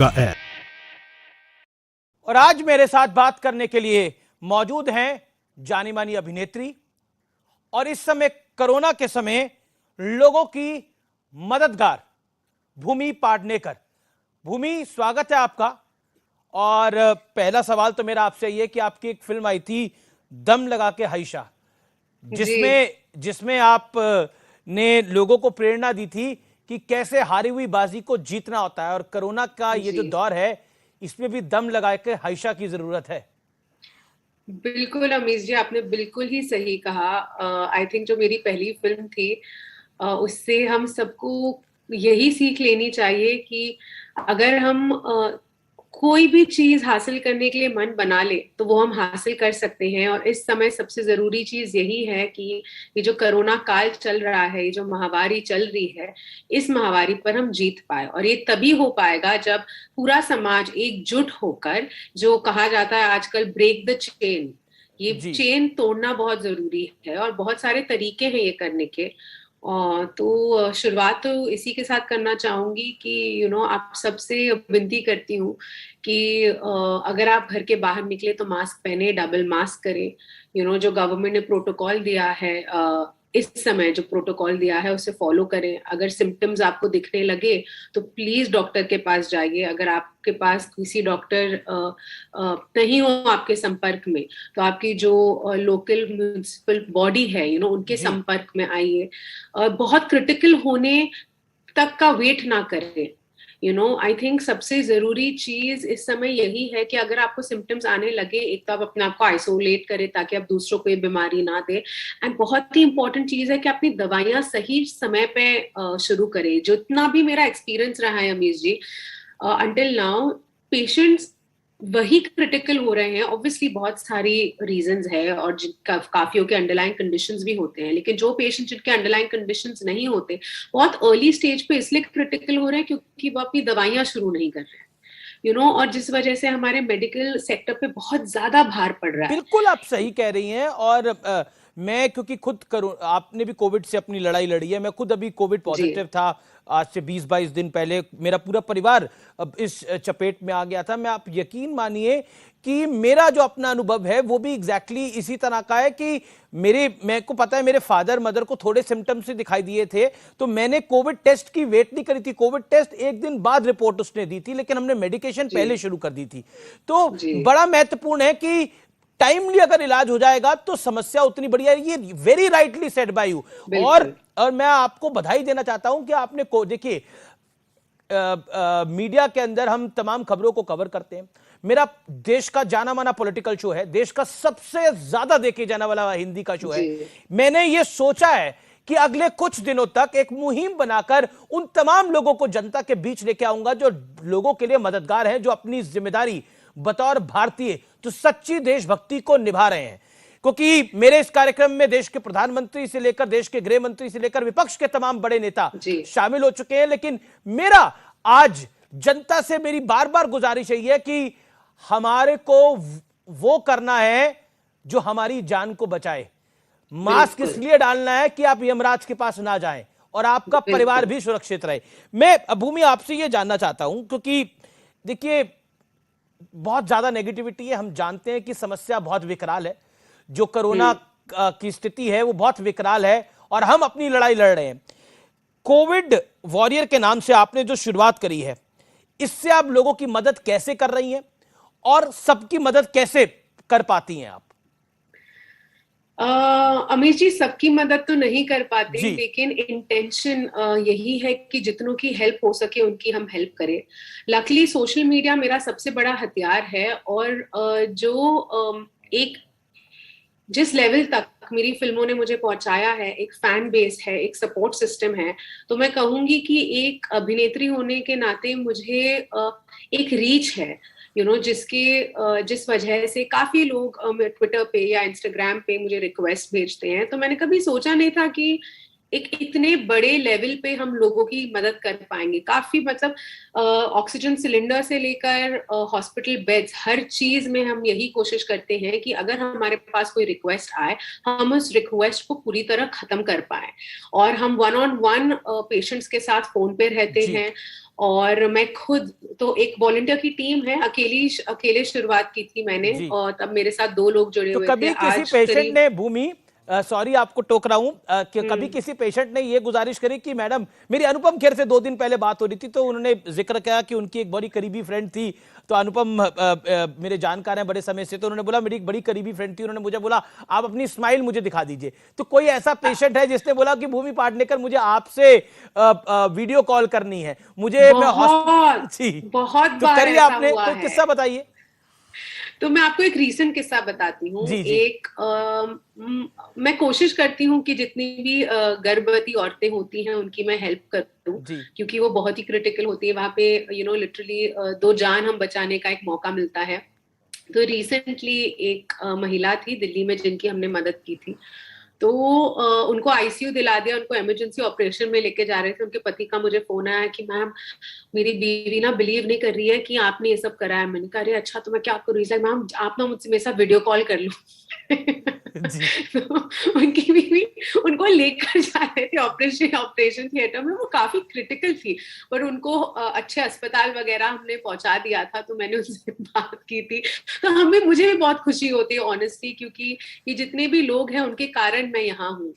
का ऐप। और आज मेरे साथ बात करने के लिए मौजूद हैं जानी मानी अभिनेत्री और इस समय कोरोना के समय लोगों की मददगार भूमि पाडनेकर। भूमि, स्वागत है आपका। और पहला सवाल तो मेरा आपसे ये कि आपकी एक फिल्म आई थी दम लगा के हाइशा, जी। जिसमें आप ने लोगों को प्रेरणा दी थी कि कैसे हारी हुई बाजी को जीतना होता है और कोरोना का ये जो जी दौर है इसमें भी दम लगा के हाइशा की जरूरत है। बिल्कुल अमीश जी, आपने बिल्कुल ही सही कहा। आई थिंक जो मेरी पहली फिल्म थी, उससे हम सबको यही सीख लेनी चाहिए कि अगर हम कोई भी चीज हासिल करने के लिए मन बना ले तो वो हम हासिल कर सकते हैं। और इस समय सबसे जरूरी चीज यही है कि ये जो कोरोना काल चल रहा है, ये जो महामारी चल रही है, इस महामारी पर हम जीत पाए। और ये तभी हो पाएगा जब पूरा समाज एकजुट होकर, जो कहा जाता है आजकल ब्रेक द चेन, ये जी, चेन तोड़ना बहुत जरूरी है। और बहुत सारे तरीके हैं ये करने के। तो शुरुआत तो इसी के साथ करना चाहूंगी कि आप सबसे विनती करती हूँ कि अगर आप घर के बाहर निकले तो मास्क पहने, डबल मास्क करें। जो गवर्नमेंट ने प्रोटोकॉल दिया है, इस समय जो प्रोटोकॉल दिया है उसे फॉलो करें। अगर सिम्टम्स आपको दिखने लगे तो प्लीज डॉक्टर के पास जाइए। अगर आपके पास किसी डॉक्टर नहीं हो आपके संपर्क में, तो आपकी जो लोकल म्यूनिसिपल बॉडी है उनके जी, संपर्क में आइए। बहुत क्रिटिकल होने तक का वेट ना करें। आई थिंक सबसे जरूरी चीज इस समय यही है कि अगर आपको सिम्टम्स आने लगे, एक तो आप अपने आप को आइसोलेट करें ताकि आप दूसरों को ये बीमारी ना दे। एंड बहुत ही इंपॉर्टेंट चीज है कि अपनी दवाइयां सही समय पे शुरू करें। जितना भी मेरा एक्सपीरियंस रहा है अमीश जी, अंटिल नाउ पेशेंट्स वही क्रिटिकल हो रहे हैं। ऑब्वियसली बहुत सारी रीजंस है और काफियों के अंडरलाइंग कंडीशंस भी होते हैं, लेकिन जो पेशेंट जिनके अंडरलाइंग कंडीशंस नहीं होते, बहुत अर्ली स्टेज पे इसलिए क्रिटिकल हो रहे हैं क्योंकि वो अपनी दवाइयां शुरू नहीं कर रहे हैं। और जिस वजह से हमारे मेडिकल सेक्टर पे बहुत ज्यादा भार पड़ रहा है। बिल्कुल आप सही कह रही हैं। और मैं क्योंकि खुद करूं, आपने भी कोविड से अपनी लड़ाई लड़ी है, मैं खुद अभी कोविड जी पॉजिटिव था। आज से 20-22 दिन पहले मेरा पूरा परिवार अब इस चपेट में आ गया था। मैं, आप यकीन मानिए कि मेरा जो अपना अनुभव है वो भी एग्जैक्टली इसी तरह का है कि मेरे को पता है, मेरे फादर मदर को थोड़े सिम्टम्स से दिखाई दिए थे, तो मैंने कोविड टेस्ट की वेट नहीं करी थी। कोविड टेस्ट एक दिन बाद रिपोर्ट उसने दी थी, लेकिन हमने मेडिकेशन जी पहले शुरू कर दी थी। तो जी बड़ा महत्वपूर्ण है कि टाइमली अगर इलाज हो जाएगा तो समस्या उतनी बड़ी है। ये very rightly said bye you. और बिल्कुल। और मैं आपको बधाई देना चाहता हूं कि आपने को देखिए, मीडिया के अंदर हम तमाम खबरों को कवर करते हैं। मेरा देश का जाना माना पॉलिटिकल शो है, देश का सबसे ज्यादा देखे जाने वाला हिंदी का शो है। जी मैंने ये सोचा है कि अगले कुछ दिनों तक एक मुहिम बनाकर उन तमाम लोगों को जनता के बीच लेके आऊंगा जो लोगों के लिए मददगार हैं, जो अपनी जिम्मेदारी बतौर भारतीय तो सच्ची देशभक्ति को निभा रहे हैं। क्योंकि मेरे इस कार्यक्रम में देश के प्रधानमंत्री से लेकर देश के गृह मंत्री से लेकर विपक्ष के तमाम बड़े नेता जी शामिल हो चुके हैं, लेकिन मेरा आज जनता से मेरी बार बार गुजारिश है कि हमारे को वो करना है जो हमारी जान को बचाए। मास्क बिल्कुल इसलिए डालना है कि आप यमराज के पास ना जाएं और आपका परिवार बिल्कुल। भी सुरक्षित रहे। मैं भूमि आपसे ये जानना चाहता हूं, क्योंकि देखिए बहुत ज्यादा नेगेटिविटी है, हम जानते हैं कि समस्या बहुत विकराल है, जो कोरोना हम्म। की स्थिति है वो बहुत विकराल है और हम अपनी लड़ाई लड़ रहे हैं। कोविड वॉरियर के नाम से आपने जो शुरुआत करी है, इससे आप लोगों की मदद कैसे कर रही हैं और सबकी मदद कैसे कर पाती हैं आप? अमीश जी, सबकी मदद तो नहीं कर पाते, जी, लेकिन इंटेंशन यही है कि जितनों की हेल्प हो सके उनकी हम हेल्प करें। लकीली सोशल मीडिया मेरा सबसे बड़ा हथियार है। और एक जिस लेवल तक मेरी फिल्मों ने मुझे पहुंचाया है, एक फैन बेस है, एक सपोर्ट सिस्टम है, तो मैं कहूंगी कि एक अभिनेत्री होने के नाते मुझे एक रीच है, जिस वजह से काफी लोग ट्विटर पे या इंस्टाग्राम पे मुझे रिक्वेस्ट भेजते हैं। तो मैंने कभी सोचा नहीं था कि एक इतने बड़े लेवल पे हम लोगों की मदद कर पाएंगे। काफी मतलब ऑक्सीजन सिलेंडर से लेकर हॉस्पिटल बेड्स, हर चीज में हम यही कोशिश करते हैं कि अगर हमारे पास कोई रिक्वेस्ट आए, हम उस रिक्वेस्ट को पूरी तरह खत्म कर पाए। और हम 1-on-1 पेशेंट्स के साथ फोन पे रहते हैं। और मैं खुद तो, एक वॉलंटियर की टीम है, अकेले शुरुआत की थी मैंने, जी। और तब मेरे साथ 2 लोग जुड़े तो हुए थे। कभी किसी आज पेशेंट करीब ने, भूमि सॉरी आपको टोक रहा हूं, कि कभी किसी पेशेंट ने ये गुजारिश करी कि मैडम, मेरी अनुपम खेर से 2 दिन पहले बात हो रही थी, तो उन्होंने जिक्र किया कि उनकी एक बड़ी करीबी फ्रेंड थी, तो अनुपम मेरे जानकार हैं बड़े समय से, तो उन्होंने बोला मेरी एक बड़ी करीबी फ्रेंड थी, उन्होंने मुझे बोला आप अपनी स्माइल मुझे दिखा दीजिए। तो कोई ऐसा पेशेंट है जिसने बोला कि भूमि पाटनेकर मुझे आपसे वीडियो कॉल करनी है, मुझे मैं हॉस्पिटल। बहुत जी। बहुत तो बार करिए, ऐसा आपने हुआ कोई है। किस्सा बताइए। तो मैं आपको एक रीसेंट किस्सा बताती हूँ। जी जी मैं कोशिश करती हूँ कि जितनी भी गर्भवती औरतें होती हैं उनकी मैं हेल्प करूँ, जी क्योंकि वो बहुत ही क्रिटिकल होती है वहां पे। लिटरली 2 जान हम बचाने का एक मौका मिलता है। तो रिसेंटली एक महिला थी दिल्ली में जिनकी हमने मदद की थी। तो उनको आईसीयू दिला दिया, उनको इमरजेंसी ऑपरेशन में लेके जा रहे थे। उनके पति का मुझे फोन आया कि मैम, मेरी बीवी ना बिलीव नहीं कर रही है कि आपने ये सब कराया। मैंने कहा अरे अच्छा, तो मैं क्या करूँ? मैम आप ना मुझसे मेरे साथ वीडियो कॉल कर लो। जी। तो उनकी बीवी उनको लेकर जा रहे थे ऑपरेशन थिएटर में। वो काफी क्रिटिकल थी, पर उनको अच्छे अस्पताल वगैरह हमने पहुंचा दिया था। तो मैंने उनसे बात की थी। तो मुझे भी बहुत खुशी होती है ऑनेस्टली, क्योंकि ये जितने भी लोग हैं उनके कारण मैं यहाँ हूँ।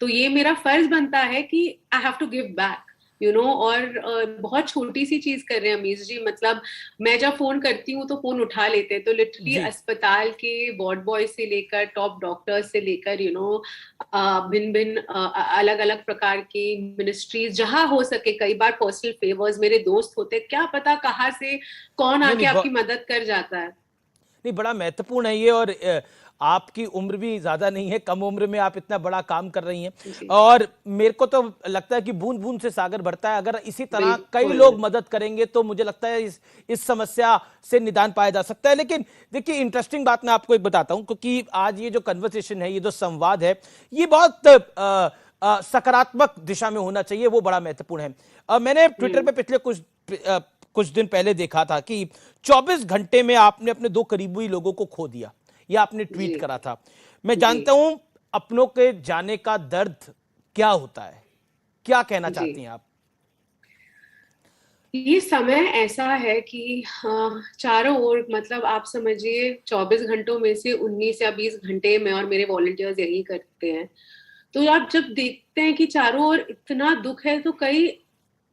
तो ये मेरा फर्ज बनता है कि I have to give back, और बहुत छोटी सी चीज कर रहे हैं अमीश जी। मतलब मैं जब फोन करती हूँ तो फोन उठा लेते हैं। तो लिटरली जी अस्पताल के वार्ड बॉय से लेकर टॉप डॉक्टर्स से लेकर भिन्न भिन्न अलग अलग प्रकार की मिनिस्ट्रीज, जहां हो सके, कई बार पर्सनल फेवर्स, मेरे दोस्त होते, क्या पता कहाँ से कौन नहीं आके नहीं, आपकी मदद कर जाता है। नहीं, बड़ा महत्वपूर्ण है ये। और आपकी उम्र भी ज्यादा नहीं है, कम उम्र में आप इतना बड़ा काम कर रही हैं। जी और मेरे को तो लगता है कि बूंद बूंद से सागर भरता है। अगर इसी तरह कई बिल्कुल। लोग मदद करेंगे तो मुझे लगता है इस समस्या से निदान पाया जा सकता है। लेकिन देखिए, इंटरेस्टिंग बात मैं आपको एक बताता हूं, क्योंकि आज ये जो कन्वर्सेशन है, ये जो संवाद है, ये बहुत सकारात्मक दिशा में होना चाहिए, वो बड़ा महत्वपूर्ण है। मैंने ट्विटर पे पिछले कुछ दिन पहले देखा था कि 24 घंटे में आपने अपने 2 करीबी लोगों को खो दिया, यह आपने ट्वीट जी करा था। मैं जी जानता हूं अपनों के जाने का दर्द क्या होता है, क्या कहना जी। चाहती हैं आप? ये समय ऐसा है कि हाँ, चारों ओर, मतलब आप समझिए 24 घंटों में से 19 या 20 घंटे में, और मेरे वॉलंटियर्स यही करते हैं। तो आप जब देखते हैं कि चारों ओर इतना दुख है, तो कई,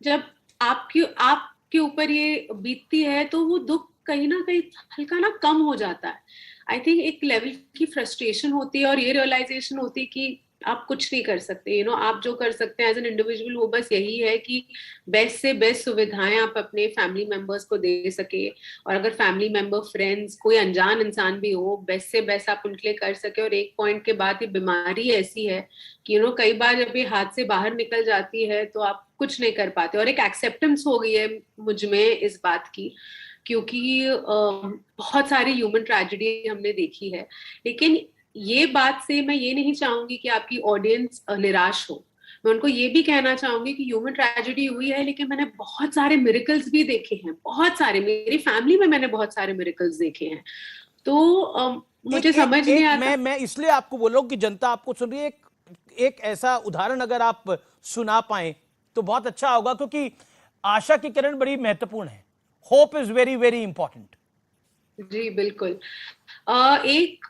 जब आपके ऊपर ये बीतती है, तो वो दुख कहीं ना कहीं हल्का ना कम हो जाता है। आई थिंक एक लेवल की फ्रस्ट्रेशन होती है, और ये रियलाइजेशन होती है कि आप कुछ नहीं कर सकते। आप जो कर सकते हैं एज एन इंडिविजुअल, वो बस यही है कि बेस्ट से बेस्ट सुविधाएं आप अपने फैमिली मेंबर्स को दे सके। और अगर फैमिली मेंबर, फ्रेंड्स, कोई अनजान इंसान भी हो, बेस्ट से बेस्ट आप उनके लिए कर सके। और एक पॉइंट के बाद ये बीमारी ऐसी है कि कई बार जब ये हाथ से बाहर निकल जाती है तो आप कुछ नहीं कर पाते। और एक एक्सेप्टेंस हो गई है मुझ में इस बात की, क्योंकि बहुत सारी ह्यूमन ट्रेजेडी हमने देखी है। लेकिन ये बात से मैं ये नहीं चाहूंगी कि आपकी ऑडियंस निराश हो। मैं उनको ये भी कहना चाहूंगी कि ह्यूमन ट्रेजेडी हुई है, लेकिन मैंने बहुत सारे मिरेकल्स भी देखे हैं। बहुत सारे, मेरी फैमिली में मैंने बहुत सारे मिरेकल्स देखे हैं। तो एक मुझे एक समझ नहीं एक आता। मैं इसलिए आपको बोल रहा हूं कि जनता आपको सुन रही है। एक ऐसा उदाहरण अगर आप सुना पाए तो बहुत अच्छा होगा, क्योंकि आशा की किरण बड़ी महत्वपूर्ण है। Hope is very very important. जी बिल्कुल। एक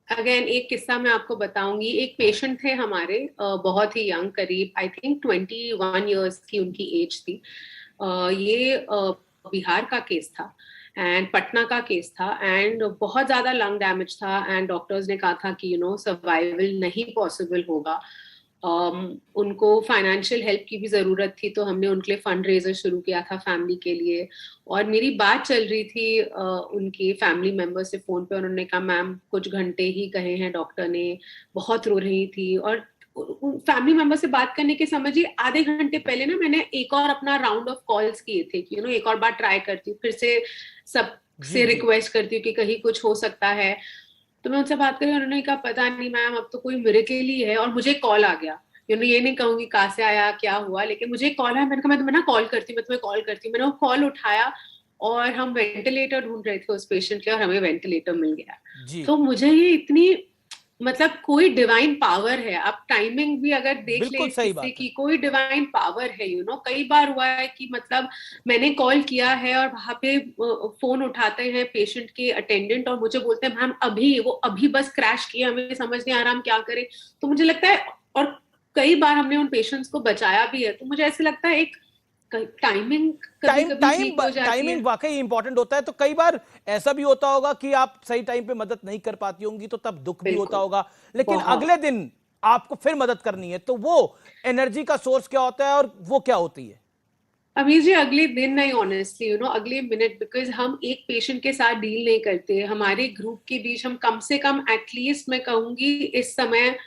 अगेन एक किस्सा मैं आपको बताऊंगी। एक पेशेंट थे हमारे, बहुत ही यंग, करीब आई थिंक 21 ईयर्स की उनकी एज थी। ये बिहार का केस था, एंड पटना का केस था, एंड बहुत ज्यादा लंग डैमेज था। एंड डॉक्टर्स ने कहा था कि सर्वाइवल नहीं पॉसिबल होगा। उनको फाइनेंशियल हेल्प की भी जरूरत थी, तो हमने उनके लिए फंड रेजर शुरू किया था फैमिली के लिए। और मेरी बात चल रही थी उनके फैमिली मेंबर से फोन पे। उन्होंने कहा मैम कुछ घंटे ही कहे हैं डॉक्टर ने, बहुत रो रही थी। और फैमिली मेंबर से बात करने के समझिए आधे घंटे पहले ना मैंने एक और अपना राउंड ऑफ कॉल्स किए थे कि एक और बार ट्राई करती हूँ, फिर से जी सबसे जी रिक्वेस्ट करती हूँ कि कहीं कुछ हो सकता है। तो मैं उनसे बात करी, उन्होंने कहा पता नहीं मैम, अब तो कोई मिरेकल ही है। और मुझे कॉल आ गया, ये नहीं कहूंगी कहाँ से आया क्या हुआ, लेकिन मुझे एक कॉल आया, मैंने कहा मैं ना कॉल करती हूँ, मैं तुम्हें कॉल करती हूँ। मैंने वो कॉल उठाया और हम वेंटिलेटर ढूंढ रहे थे उस पेशेंट के, और हमें वेंटिलेटर मिल गया। जी तो मुझे ये इतनी, मतलब कोई डिवाइन पावर है। आप टाइमिंग भी अगर देख ले बिल्कुल इस सही किस्से बात है। की, कोई डिवाइन पावर है। कई बार हुआ है कि मतलब मैंने कॉल किया है और वहां पे फोन उठाते हैं पेशेंट के अटेंडेंट और मुझे बोलते हैं मैम वो अभी बस क्रैश किया, हमें समझ नहीं आ रहा हम क्या करें। तो मुझे लगता है, और कई बार हमने उन पेशेंट्स को बचाया भी है, तो मुझे ऐसे लगता है एक टाइमिंग कभी टाइम कभी टाइम ठीक हो जाती है। टाइमिंग वाकई इंपॉर्टेंट होता है। तो कई बार ऐसा भी होता होगा कि आप सही टाइम पे मदद नहीं कर पाती होंगी, तो तब दुख भी होता बिल्कुल। होगा, लेकिन बहुत। अगले दिन आपको फिर मदद करनी है, तो वो एनर्जी का सोर्स क्या होता है और वो क्या होती है? अमीर जी, अगले दिन नहीं, ऑनेस्टली अगले मिनट, बिकॉज हम एक पेशेंट के साथ डील नहीं करते। हमारे ग्रुप के बीच हम कम से कम एटलीस्ट मैं कहूंगी इस समय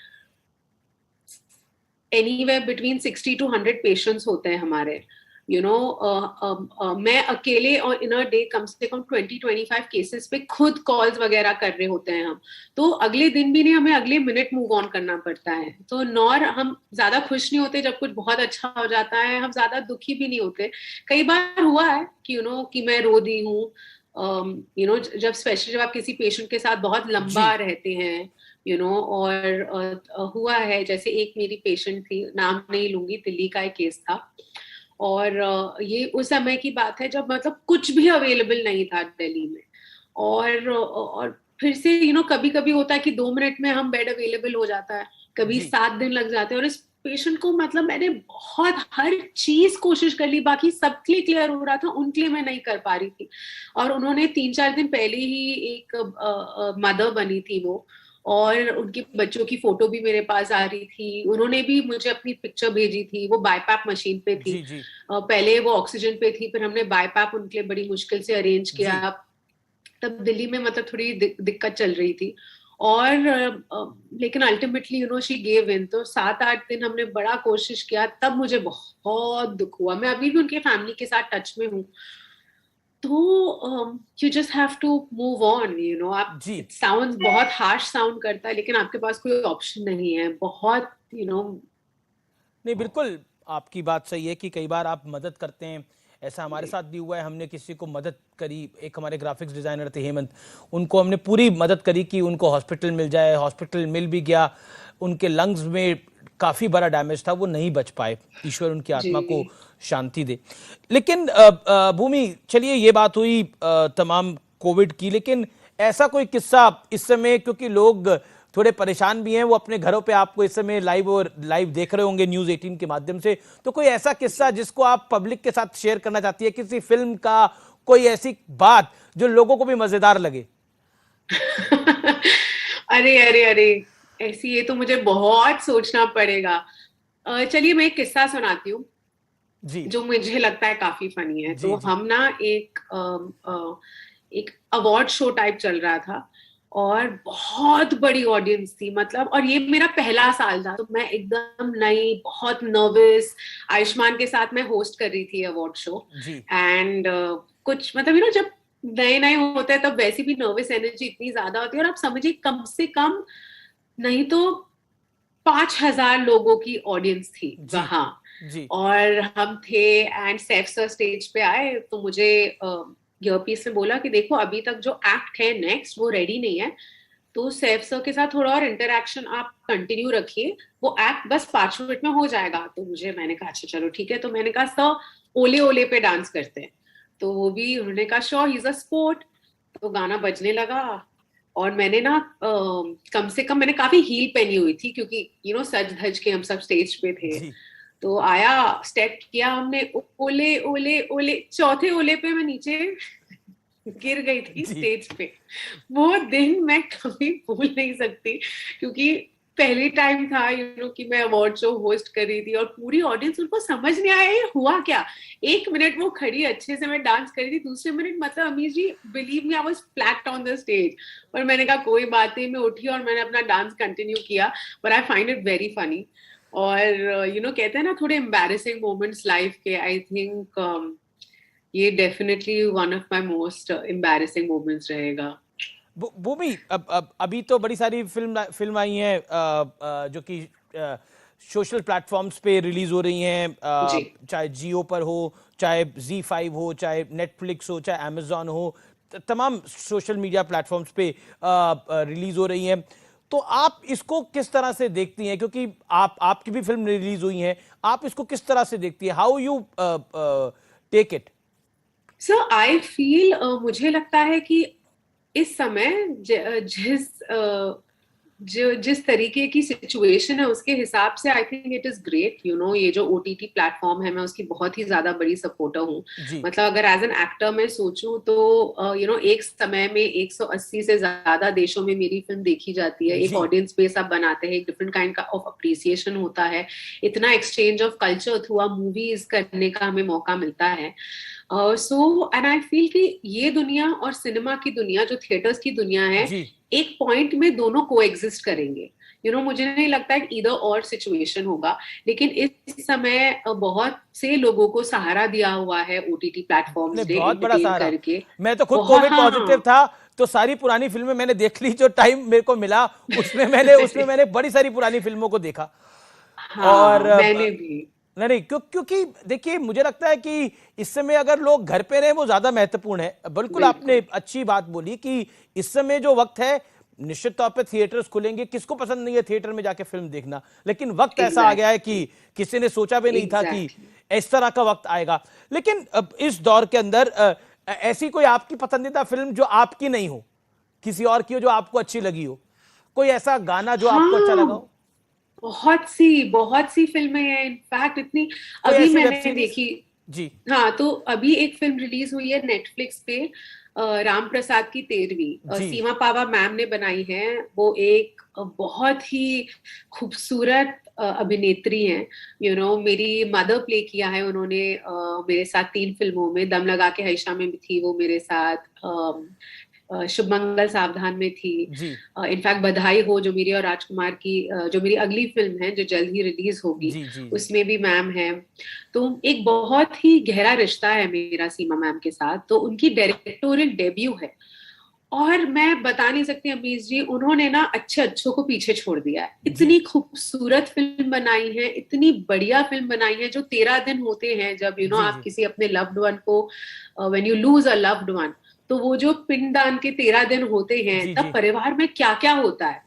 एनीवेयर बिटवीन 60 to 100 पेशेंट्स होते हैं हमारे। मैं अकेले और इन अ डे कम से कम 20-25 केसेस पे खुद कॉल्स वगैरह कर रहे होते हैं हम। तो अगले दिन भी नहीं, हमें अगले मिनट मूव ऑन करना पड़ता है। तो नॉर हम ज्यादा खुश नहीं होते जब कुछ बहुत अच्छा हो जाता है, हम ज्यादा दुखी भी नहीं होते। कई बार हुआ है कि कि मैं रो दी हूँ। जब स्पेशली जब आप किसी पेशेंट के साथ बहुत जी लंबा रहते हैं, और हुआ है, जैसे एक मेरी पेशेंट थी, नाम नहीं लूंगी, दिल्ली का एक केस था। और ये उस समय की बात है जब मतलब कुछ भी अवेलेबल नहीं था दिल्ली में। और फिर से कभी कभी होता है कि 2 मिनट में हम बेड अवेलेबल हो जाता है, कभी जी 7 दिन लग जाते हैं। और इस पेशेंट को मतलब मैंने बहुत हर चीज कोशिश कर ली, बाकी सबके लिए क्लियर हो रहा था, उनके लिए मैं नहीं कर पा रही थी। और उन्होंने 3-4 दिन पहले ही एक मदर बनी थी वो, और उनके बच्चों की फोटो भी मेरे पास आ रही थी, उन्होंने भी मुझे अपनी पिक्चर भेजी थी। वो बाईपैप मशीन पे थी। जी जी पहले वो ऑक्सीजन पे थी, फिर हमने बाईपैप उनके लिए बड़ी मुश्किल से अरेंज जी। किया। तब दिल्ली में मतलब थोड़ी दिक्कत चल रही थी। और लेकिन अल्टीमेटली शी गेव इन। तो 7-8 दिन हमने बड़ा कोशिश किया, तब मुझे बहुत दुख हुआ। मैं अभी भी उनके फैमिली के साथ टच में हूँ। तो you just have to move on. आप, जी इट साउंड्स बहुत हार्श साउंड करता है, लेकिन आपके पास कोई ऑप्शन नहीं है। बहुत नहीं, बिल्कुल आपकी बात सही है कि कई बार आप मदद करते हैं। ऐसा हमारे साथ भी हुआ है, हमने किसी को मदद करी। एक हमारे ग्राफिक्स डिजाइनर थे हेमंत, उनको हमने पूरी मदद करी कि उनको हॉस्पिटल मिल जाए। हॉस्पिटल मिल भी गया, उनके लंग्स में काफ़ी बड़ा डैमेज था, वो नहीं बच पाए। ईश्वर उनकी आत्मा को जी। शांति दे। लेकिन भूमि, चलिए ये बात हुई तमाम कोविड की, लेकिन ऐसा कोई किस्सा इस समय, क्योंकि लोग थोड़े परेशान भी हैं, वो अपने घरों पे आपको इस समय लाइव देख रहे होंगे न्यूज 18 के माध्यम से, तो कोई ऐसा किस्सा जिसको आप पब्लिक के साथ शेयर करना चाहती है, किसी फिल्म का, कोई ऐसी बात जो लोगों को भी मजेदार लगे? अरे अरे अरे, ऐसी, ये तो मुझे बहुत सोचना पड़ेगा। चलिए मैं एक किस्सा सुनाती हूँ जी जो मुझे लगता है काफी फनी है। जी तो जी हम ना एक अवार्ड शो टाइप चल रहा था, और बहुत बड़ी ऑडियंस थी मतलब। और ये मेरा पहला साल था, तो मैं एकदम नई, बहुत नर्वस। आयुष्मान के साथ मैं होस्ट कर रही थी अवार्ड शो। जी एंड कुछ मतलब जब नए नए होते हैं तब वैसे भी नर्वस एनर्जी इतनी ज्यादा होती है। और आप समझिए कम से कम नहीं तो 5,000 लोगों की ऑडियंस थी जी वहां। जी और हम थे, एंड सैफ सर स्टेज पे आए, तो मुझे ईयरपीस में बोला कि देखो अभी तक जो एक्ट है नेक्स्ट वो रेडी नहीं है, तो सैफ सर के साथ थोड़ा और इंटरेक्शन आप कंटिन्यू रखिए, वो एक्ट बस 5 मिनट में हो जाएगा। तो मैंने कहा अच्छा चलो ठीक है। तो मैंने कहा सर ओले ओले पे डांस करते हैं। तो वो भी, उन्होंने कहा sure, he is a sport. तो गाना बजने लगा, और मैंने ना कम से कम मैंने काफी हील पहनी हुई थी, क्योंकि सज धज के हम सब स्टेज पे थे। जी तो आया, स्टेप किया हमने, ओले ओले ओले, चौथे ओले पे मैं नीचे गिर गई थी जी स्टेज पे। वो दिन मैं कभी भूल नहीं सकती, क्योंकि पहली टाइम था कि मैं अवार्ड शो होस्ट कर रही थी, और पूरी ऑडियंस, उनको समझ नहीं आया ये हुआ क्या। 1 मिनट वो खड़ी, अच्छे से मैं डांस कर रही थी, दूसरे मिनट मतलब Amir ji believe me, I was flat on the stage. पर मैंने कहा कोई बात नहीं, मैं उठी और मैंने अपना डांस कंटिन्यू किया। पर I find it very funny. और कहते हैं ना थोड़े एम्बैरेसिंग मोमेंट्स लाइफ के, आई थिंक ये definitely one of my most embarrassing moments रहेगा। भूमि, अब अभी तो बड़ी सारी फिल्म फिल्म आई हैं जो कि सोशल प्लेटफॉर्म्स पे रिलीज हो रही हैं, जी चाहे जियो पर हो, चाहे Z5 हो, चाहे नेटफ्लिक्स हो, चाहे अमेजॉन हो, तमाम सोशल मीडिया प्लेटफॉर्म्स पे रिलीज हो रही हैं। तो आप इसको किस तरह से देखती हैं, क्योंकि आपकी भी फिल्म रिलीज हुई है, आप इसको किस तरह से देखती हैं, how you take it? Sir, I feel, मुझे लगता है कि इस समय जिस तरीके की सिचुएशन है उसके हिसाब से I think it is great, ये जो ओटीटी प्लेटफॉर्म है, मैं उसकी बहुत ही ज्यादा बड़ी सपोर्टर हूँ। जी मतलब अगर एज एन एक्टर मैं सोचूं तो एक समय में 180 से ज्यादा देशों में मेरी फिल्म देखी जाती है। एक जी ऑडियंस बेस आप बनाते हैं, एक डिफरेंट काइंड का ऑफ अप्रिसिएशन होता है, इतना exchange of culture through a movies करने का हमें मौका मिलता है। सो एंड आई फील कि ये दुनिया और सिनेमा की दुनिया, जो थिएटर्स की दुनिया है, जी एक पॉइंट में दोनों को एग्जिस्ट करेंगे। मुझे नहीं लगता है इधर और सिचुएशन होगा, लेकिन इस समय बहुत से लोगों को सहारा दिया हुआ है ओटीटी ने प्लेटफॉर्म्स ने बहुत बड़ा एंटरटेन सहारा। करके। मैं तो खुद बहुत, कोविड हाँ पॉजिटिव था, तो सारी पुरानी फिल्में मैंने देख ली, जो टाइम मेरे को मिला उसमें मैंने बड़ी सारी पुरानी फिल्मों को देखा। और हाँ, मैंने भी। नहीं नहीं, क्योंकि देखिए, मुझे लगता है कि इस समय अगर लोग घर पे रहे वो ज्यादा महत्वपूर्ण है। बिल्कुल आपने बिल्कुल अच्छी बात बोली कि इस समय जो वक्त है, निश्चित तौर पे थिएटर्स खुलेंगे, किसको पसंद नहीं है थिएटर में जाके फिल्म देखना, लेकिन वक्त ऐसा आ गया है कि एग्जैक्टली किसी ने सोचा भी नहीं था कि एग्जैक्टली। इस तरह का वक्त आएगा। लेकिन अब इस दौर के अंदर ऐसी कोई आपकी पसंदीदा फिल्म जो आपकी नहीं हो, किसी और की हो जो आपको अच्छी लगी हो, कोई ऐसा गाना जो आपको अच्छा लगा हाँ, हो, बहुत सी फिल्में हैं, इनफैक्ट इतनी। कोई अभी ऐसी वेब मैंने सीरीज? देखी। जी हाँ, तो अभी एक फिल्म रिलीज हुई है नेटफ्लिक्स पे, राम प्रसाद की 13वीं, जी सीमा पावा मैम ने बनाई है। वो एक बहुत ही खूबसूरत अभिनेत्री हैं। मेरी मदर प्ले किया है उन्होंने मेरे साथ 3 फिल्मों में। दम लगा के हईशा में भी थी वो मेरे साथ, शुभ मंगल सावधान में थी। जी इनफैक्ट बधाई हो, जो मेरी और राजकुमार की जो मेरी अगली फिल्म है जो जल्द ही रिलीज होगी, जी जी जी उसमें भी मैम है। तो एक बहुत ही गहरा रिश्ता है मेरा सीमा मैम के साथ। तो उनकी डायरेक्टोरियल डेब्यू है, और मैं बता नहीं सकती अमीश जी, उन्होंने ना अच्छे अच्छों को पीछे छोड़ दिया है। जी इतनी खूबसूरत फिल्म बनाई है, इतनी बढ़िया फिल्म बनाई है। जो 13 दिन होते हैं जब जी आप जी किसी अपने लव्ड वन को, when you lose a loved one, तो वो जो पिंडदान के 13 दिन होते हैं, जी तब जी परिवार में क्या क्या होता है।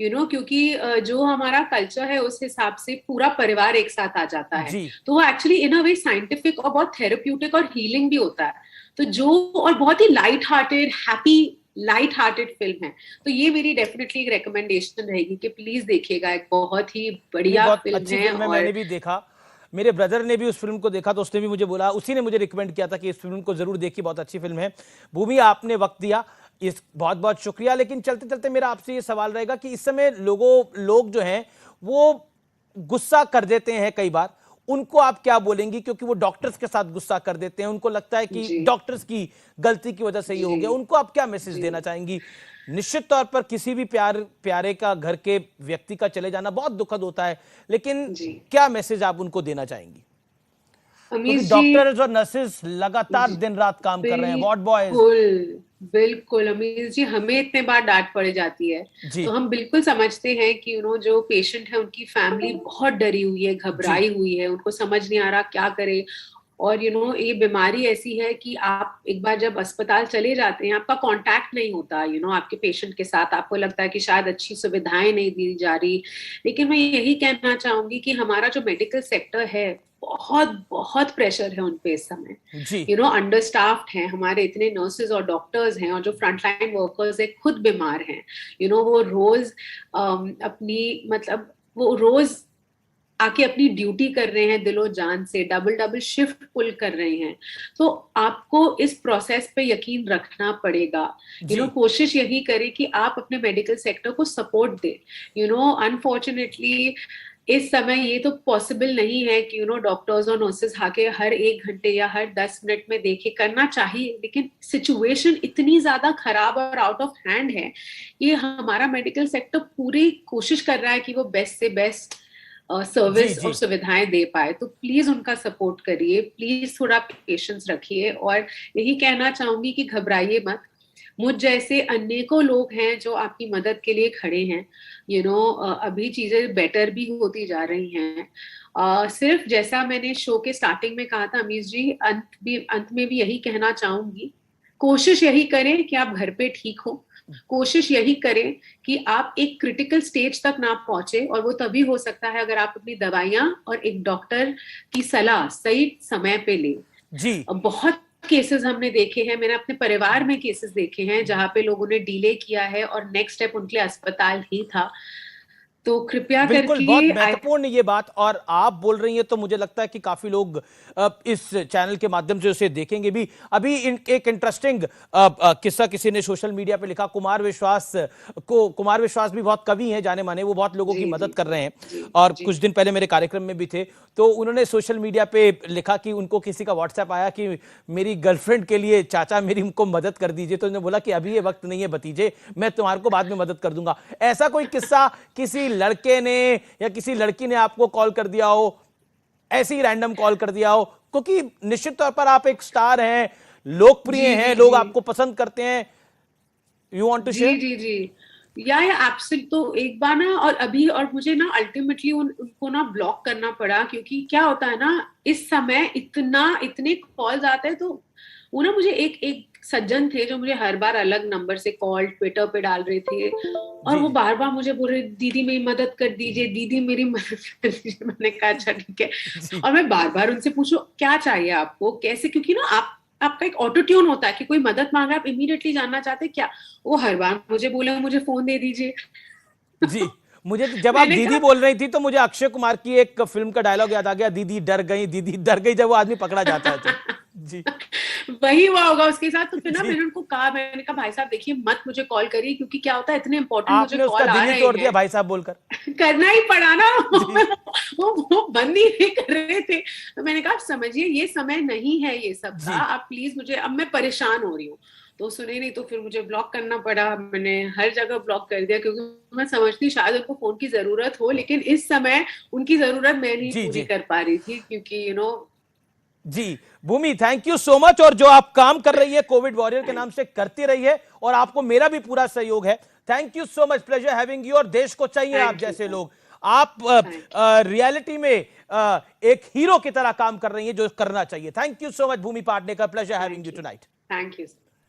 क्योंकि जो हमारा कल्चर है उस हिसाब से पूरा परिवार एक साथ आ जाता है। जी तो वो actually in a way scientific और बहुत थेरेप्यूटिक और हीलिंग भी होता है। तो जो, और बहुत ही लाइट हार्टेड फिल्म है। तो ये मेरी डेफिनेटली एक रिकमेंडेशन रहेगी कि प्लीज देखिएगा। एक बहुत ही नहीं, बढ़िया बहुत फिल्म अच्छी है। फिल्म है, और मैंने भी देखा। मेरे ब्रदर ने भी उस फिल्म को देखा, तो उसने भी मुझे बोला, उसी ने मुझे रिकमेंड किया था कि इस फिल्म को जरूर देखिए, बहुत अच्छी फिल्म है। भूमि, आपने वक्त दिया, इस बहुत बहुत शुक्रिया। लेकिन चलते चलते मेरा आपसे ये सवाल रहेगा कि इस समय लोग जो हैं वो गुस्सा कर देते हैं कई बार, उनको आप क्या बोलेंगी? क्योंकि वो डॉक्टर्स के साथ गुस्सा कर देते हैं, उनको लगता है कि जी डॉक्टर्स की गलती की वजह से ये हो जी गया। उनको आप क्या मैसेज जी देना चाहेंगी? निश्चित तौर पर किसी भी प्यारे का, घर के व्यक्ति का चले जाना बहुत दुखद होता है, लेकिन जी क्या मैसेज आप उनको देना चाहेंगी? क्योंकि अमीश जी। डॉक्टर्स और नर्सेस लगातार जी, दिन रात काम कर रहे हैं, वार्ड बॉयज। बिल्कुल बिल्कुल अमीश जी, हमें इतने बार डांट पड़ जाती है। जी तो हम बिल्कुल समझते हैं कि जो पेशेंट है उनकी फैमिली बहुत डरी हुई है, जी घबराई हुई है, उनको समझ नहीं आ रहा क्या करे। और ये बीमारी ऐसी है कि आप एक बार जब अस्पताल चले जाते हैं, आपका कांटेक्ट नहीं होता आपके पेशेंट के साथ। आपको लगता है कि शायद अच्छी सुविधाएं नहीं दी जा रही। लेकिन मैं यही कहना चाहूंगी कि हमारा जो मेडिकल सेक्टर है, बहुत बहुत प्रेशर है उन पे इस समय। जी अंडर स्टाफ्ड हैं हमारे, इतने नर्सेज और डॉक्टर्स हैं, और जो फ्रंटलाइन वर्कर्स है खुद बीमार हैं। वो रोज अपनी, मतलब वो रोज आके अपनी ड्यूटी कर रहे हैं, दिलो जान से डबल डबल शिफ्ट पुल कर रहे हैं। तो आपको इस प्रोसेस पे यकीन रखना पड़ेगा। जी कोशिश यही करें कि आप अपने मेडिकल सेक्टर को सपोर्ट दें। अनफॉर्चुनेटली इस समय ये तो पॉसिबल नहीं है कि डॉक्टर्स और नर्सेस आके हर 1 घंटे या हर 10 मिनट में देखे, करना चाहिए, लेकिन सिचुएशन इतनी ज्यादा खराब और आउट ऑफ हैंड है कि हमारा मेडिकल सेक्टर पूरी कोशिश कर रहा है कि वो बेस्ट से बेस्ट जी सर्विस और जी सुविधाएं दे पाए। तो प्लीज उनका सपोर्ट करिए, प्लीज थोड़ा पेशेंस रखिए। और यही कहना चाहूंगी कि घबराइए मत। मुझ जैसे अनेकों लोग हैं जो आपकी मदद के लिए खड़े हैं। अभी चीजें बेटर भी होती जा रही हैं। सिर्फ जैसा मैंने शो के स्टार्टिंग में कहा था अमीश जी, अंत में भी यही कहना चाहूंगी, कोशिश यही करें कि आप घर पे ठीक हो। कोशिश यही करें कि आप एक क्रिटिकल स्टेज तक ना पहुंचे, और वो तभी हो सकता है अगर आप अपनी दवाइयां और एक डॉक्टर की सलाह सही समय पे लें। जी, बहुत केसेस हमने देखे हैं, मैंने अपने परिवार में केसेस देखे हैं जहां पे लोगों ने डिले किया है और नेक्स्ट स्टेप उनके लिए अस्पताल ही था। तो कृपया बिल्कुल, बहुत करके महत्वपूर्ण ये बात, और आप बोल रही हैं तो मुझे लगता है कि काफी लोग इस चैनल के माध्यम से उसे देखेंगे भी। अभी एक इंटरेस्टिंग किस्सा किसी ने सोशल मीडिया पे लिखा। कुमार विश्वास भी बहुत कवि हैं जाने माने, वो बहुत लोगों की मदद कर रहे हैं, और कुछ दिन पहले मेरे कार्यक्रम में भी थे। तो उन्होंने सोशल मीडिया पे लिखा कि उनको किसी का व्हाट्सएप आया कि मेरी गर्लफ्रेंड के लिए चाचा मेरी उनको मदद कर दीजिए, तो उन्होंने बोला कि अभी ये वक्त नहीं है भतीजे, मैं तुम्हारे को बाद में मदद कर दूंगा। ऐसा कोई किस्सा किसी लड़के ने या किसी लड़की ने आपको कॉल कर दिया हो, ऐसे ही रैंडम कॉल कर दिया हो? क्योंकि निश्चित तौर पर आप एक स्टार हैं, लोकप्रिय हैं, लोग आपको पसंद करते हैं। You want to share? जी जी या एब्सोल्युटली। तो एक बार ना, और मुझे ना अल्टीमेटली उनको ना ब्लॉक करना पड़ा, क्योंकि क्या होता है ना, इस समय इतने कॉल्स आते हैं। तो वो ना, मुझे एक सज्जन थे जो मुझे हर बार अलग नंबर से कॉल ट्विटर पे डाल रहे थे, और वो बार बार मुझे बोल रहे, दीदी मेरी मदद कर दीजिए, दीदी मेरी मदद कर दीजिए। मैंने कहा अच्छा ठीक है। और मैं बार बार उनसे पूछूं क्या चाहिए आपको, कैसे, क्योंकि ना आपका एक ऑटो ट्यून होता है कि कोई मदद मांग रहा है, आप इमीडिएटली जानना चाहते हैं क्या। वो हर बार मुझे बोले मुझे फोन दे दीजिए। जी, मुझे जब आप दीदी बोल रही थी तो मुझे अक्षय कुमार की एक फिल्म का डायलॉग याद आ गया, दीदी डर गई, दीदी डर गई, जब वो आदमी पकड़ा जाता है तो। जी, वही हुआ होगा उसके साथ। तो फिर ना मैंने उनको कहा, मैंने कहा भाई साहब देखिए मत मुझे कॉल करिए, क्योंकि क्या होता है इतने इंपॉर्टेंट मुझे आपने उसका कॉल आ दिल ही रहे तोड़ दिया हैं। भाई साहब बोलकर। करना ही पड़ा ना। वो बंद ही नहीं कर रहे थे। तो मैंने कहा आप समझिए ये समय नहीं है ये सब का, आप प्लीज मुझे, अब मैं परेशान हो रही हूँ। तो सुने नहीं, तो फिर मुझे ब्लॉक करना पड़ा। मैंने हर जगह ब्लॉक कर दिया, क्योंकि मैं समझती शायद उनको फोन की जरूरत हो, लेकिन इस समय उनकी जरूरत मैं नहीं पूरी कर पा रही थी, क्योंकि जी भूमि, थैंक यू सो मच। और जो आप काम कर रही है कोविड वॉरियर के नाम से करती रही है, और आपको मेरा भी पूरा सहयोग है। Thank you so much, pleasure having you. और देश को चाहिए आप जैसे लोग। आप रियलिटी में एक हीरो की तरह काम कर रही हैं, जो करना चाहिए। Thank you so much Bhumi Patnekar, pleasure having you tonight. Thank you.